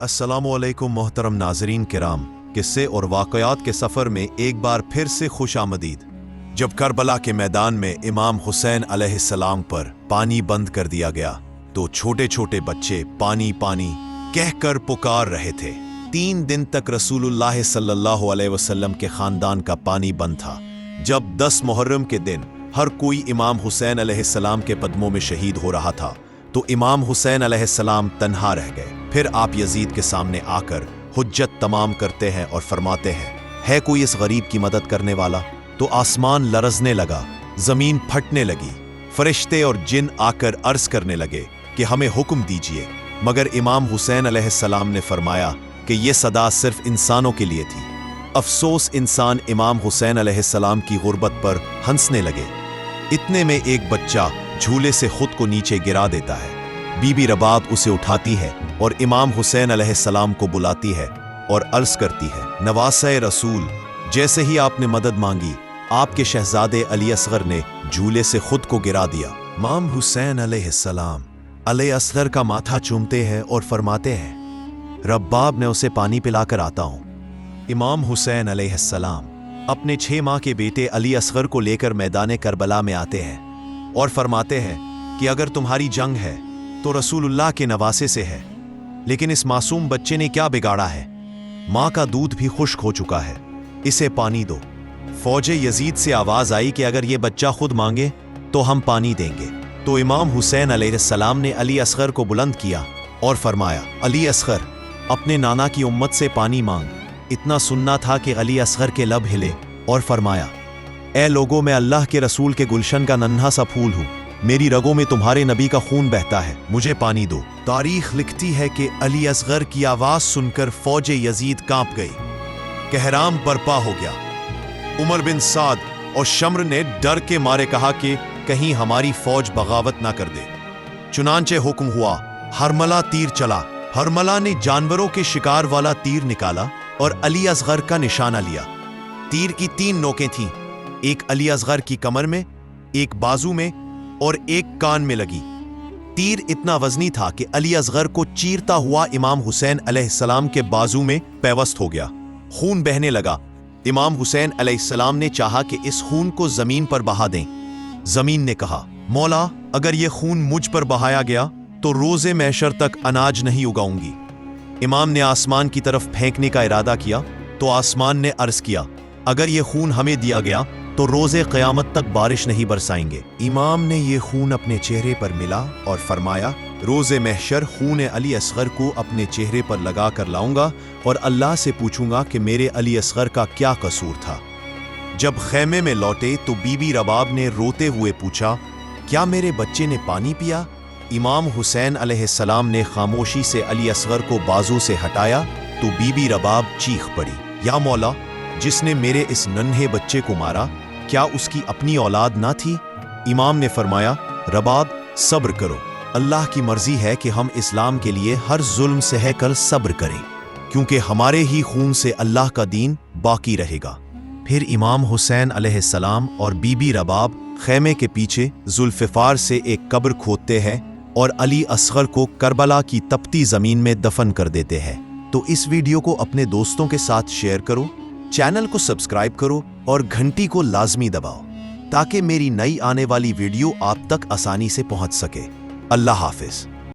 अस्सलामुअलैकुम मोहतरम नाजरीन किराम, किस्से और वाक़यात के सफ़र में एक बार फिर से खुश आमदीद। जब करबला के मैदान में इमाम हुसैन अलैहिस्सलाम पर पानी बंद कर दिया गया तो छोटे छोटे बच्चे पानी पानी कहकर पुकार रहे थे। 3 दिन तक रसूलुल्लाह सल्लल्लाहु अलैहि वसल्लम के ख़ानदान का पानी बंद था। जब 10 मुहर्रम के दिन हर कोई इमाम हुसैन अलैहिस्सलाम के कदमों में शहीद हो रहा था तो इमाम हुसैन अलैहिस्सलाम तन्हा रह गए। फिर आप यजीद के सामने आकर हुज्जत तमाम करते हैं और फरमाते हैं, है कोई इस गरीब की मदद करने वाला? तो आसमान लरजने लगा, जमीन फटने लगी, फरिश्ते और जिन आकर अर्ज करने लगे कि हमें हुक्म दीजिए। मगर इमाम हुसैन अलैहिस्सलाम ने फरमाया कि यह सदा सिर्फ इंसानों के लिए थी। अफसोस इंसान इमाम हुसैन अलैहिस्सलाम की गुर्बत पर हंसने लगे। इतने में एक बच्चा झूले से खुद को नीचे गिरा देता है। बीबी रबाब उसे उठाती है और इमाम हुसैन अलैहिस्सलाम को बुलाती है और अर्ज करती है, नवासे रसूल, जैसे ही आपने मदद मांगी आपके शहजादे अली असगर ने झूले से खुद को गिरा दिया। इमाम हुसैन अलैहिस्सलाम अली असगर का माथा चूमते हैं और फरमाते हैं, रब्बाब ने उसे पानी पिलाकर आता हूं। इमाम हुसैन अलैहिस्सलाम अपने 6 माह के बेटे अली असगर को लेकर मैदान करबला में आते हैं और फरमाते हैं कि अगर तुम्हारी जंग है तो रसूलुल्लाह के नवासे से है, लेकिन इस मासूम बच्चे ने क्या बिगाड़ा है? माँ का दूध भी खुश्क हो चुका है, इसे पानी दो। फौजे यजीद से आवाज आई कि अगर ये बच्चा खुद मांगे तो हम पानी देंगे। तो इमाम हुसैन अलैहिस्सलाम ने अली असगर को बुलंद किया और फरमाया, अली असगर, अपने नाना की उम्मत से पानी मांग। इतना सुनना था कि अली असगर के लब हिले और फरमाया, ए लोगों, मैं अल्लाह के रसूल के गुलशन का नन्हा सा फूल हूँ, मेरी रगों में तुम्हारे नबी का खून बहता है, मुझे पानी दो। तारीख लिखती है कि अली असगर की आवाज सुनकर फौज यजीद कांप गई, कहराम बरपा हो गया। उमर बिन साद और शम्र ने डर के मारे कहा कि कहीं हमारी फौज बगावत ना कर दे। चुनांचे हुक्म हुआ, हरमला तीर चला। हरमला ने जानवरों के शिकार वाला तीर निकाला और अली असगर का निशाना लिया। तीर की 3 नोकें थीं, एक अली असगर की कमर में, एक बाजू में और एक कान में लगी। तीर इतना वजनी था कि अली असगर को चीरता हुआ इमाम हुसैन अलैहिस्सलाम के बाजू में पैवस्त हो गया। खून बहने लगा। इमाम हुसैन अलैहिस्सलाम ने चाहा कि इस खून को जमीन पर बहा दें। जमीन ने कहा, मौला, अगर यह खून मुझ पर बहाया गया तो रोजे महशर तक अनाज नहीं उगाऊंगी। इमाम ने आसमान की तरफ फेंकने का इरादा किया तो आसमान ने अर्ज किया, अगर यह खून हमें दिया गया तो रोजे क़यामत तक बारिश नहीं बरसाएंगे। इमाम ने यह खून अपने चेहरे पर मिला और फरमाया, रोजे महशर खून अली असगर को अपने चेहरे पर लगा कर लाऊंगा और अल्लाह से पूछूंगा कि मेरे अली असगर का क्या कसूर था। जब खैमे में लौटे तो बीबी रबाब ने रोते हुए पूछा, क्या मेरे बच्चे ने पानी पिया? इमाम हुसैन अलैहिस्सलाम ने खामोशी से अली असगर को बाजू से हटाया तो बीबी रबाब चीख पड़ी, या मौला, जिसने मेरे इस नन्हे बच्चे को मारा, क्या उसकी अपनी औलाद ना थी? इमाम ने फरमाया, रबाब, सब्र करो, अल्लाह की मर्जी है कि हम इस्लाम के लिए हर जुल्म सह कर सब्र करें, क्योंकि हमारे ही खून से अल्लाह का दीन बाकी रहेगा। फिर इमाम हुसैन अलैहिस्सलाम और बीबी रबाब खैमे के पीछे जुल्फिकार से एक कब्र खोदते हैं और अली असगर को करबला की तपती जमीन में दफन कर देते हैं। तो इस वीडियो को अपने दोस्तों के साथ शेयर करो, चैनल को सब्सक्राइब करो और घंटी को लाजमी दबाओ ताकि मेरी नई आने वाली वीडियो आप तक आसानी से पहुंच सके। अल्लाह हाफिज।